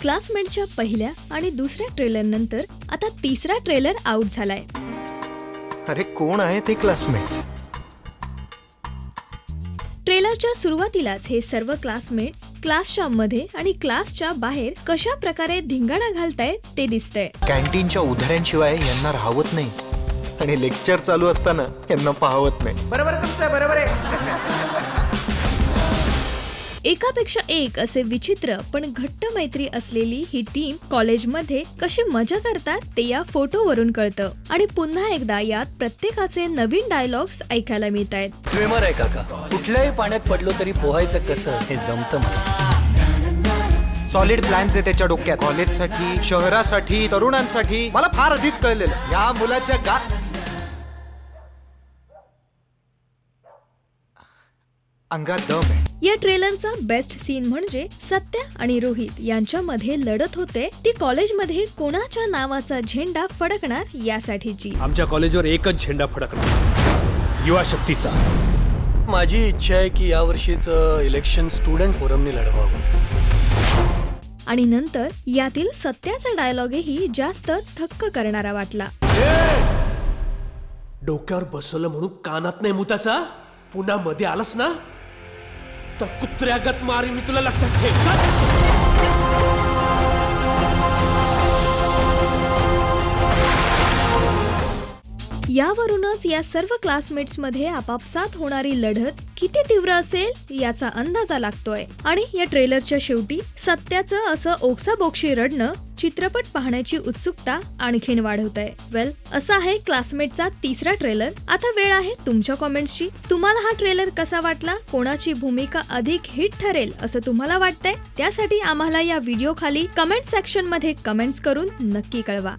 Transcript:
क्लासमेटच्या पहिल्या आणि दुसऱ्या ट्रेलर नंतर आता तिसरा ट्रेलर आउट झालाय. अरे कोण आहे ते क्लासमेट्स? ट्रेलरच्या सुरुवातीलाच हे सर्व क्लासमेट्स क्लासच्या मध्ये आणि क्लासच्या बाहेर कशा प्रकारे धिंगाणा घालतायत ते दिसतंय. कॅन्टीनच्या उधाऱ्यांशिवाय यांना राहवत नाही आणि लेक्चर चालू असताना यांना पाहवत नाही. बरोबर आहे. एकापेक्षा एक असे विचित्र पण घट्ट मैत्री असलेली ही टीम कॉलेजमध्ये कशी मजा करतात ते या फोटोवरून कळतं. आणि पुन्हा एकदा यात प्रत्येकाचे नवीन डायलॉग्स ऐकायला मिळत आहेत. स्विमर आहे काका, कुठल्याही पाण्यात पडलो तरी पोहायचं कसं हे जमतं मला. सॉलिड प्लॅन्स आहे त्याच्या डोक्यात. कॉलेजसाठी, शहरासाठी, तरुणांसाठी. मला फार आधीच कळलेलं या मुलाच्या अंगात दम आहे. या ट्रेलरचा बेस्ट सीन म्हणजे सत्या आणि रोहित यांच्यामध्ये लढत होते ती कॉलेजमध्ये कोणाच्या नावाचा झेंडा फडकणार यासाठीची. आमच्या कॉलेजवर एकच झेंडा फडकणार, युवा शक्तीचा. माझी इच्छा आहे की यावर्षीचं इलेक्शन स्टुडंट फोरमने लढवावं. आणि नंतर यातील सत्याचा डायलॉगही जास्त थक्क करणारा वाटला. डोक्यावर बसवलं म्हणून कानात नाही मुताचा. पुन्हा मध्ये आलास ना तर कुत्र्यागत मारी मी तुला, लक्षात ठेव. यावरूनच या सर्व क्लासमेट्स मध्ये आपापसात होणारी लढत किती तीव्र असेल याचा अंदाजा लागतोय. आणि या ट्रेलरच्या शेवटी सत्याचं असं ओक्साबोक्शी रडणं चित्रपट पाहण्याची उत्सुकता आणखीन वाढवतंय. वेल, असा आहे क्लासमेटचा तिसरा ट्रेलर. आता वेळ आहे तुमच्या कॉमेंट्सची. तुम्हाला हा ट्रेलर कसा वाटला? कोणाची भूमिका अधिक हिट ठरेल असं तुम्हाला वाटतंय? त्यासाठी आम्हाला या व्हिडिओ खाली कमेंट सेक्शन मध्ये कमेंट्स करून नक्की कळवा.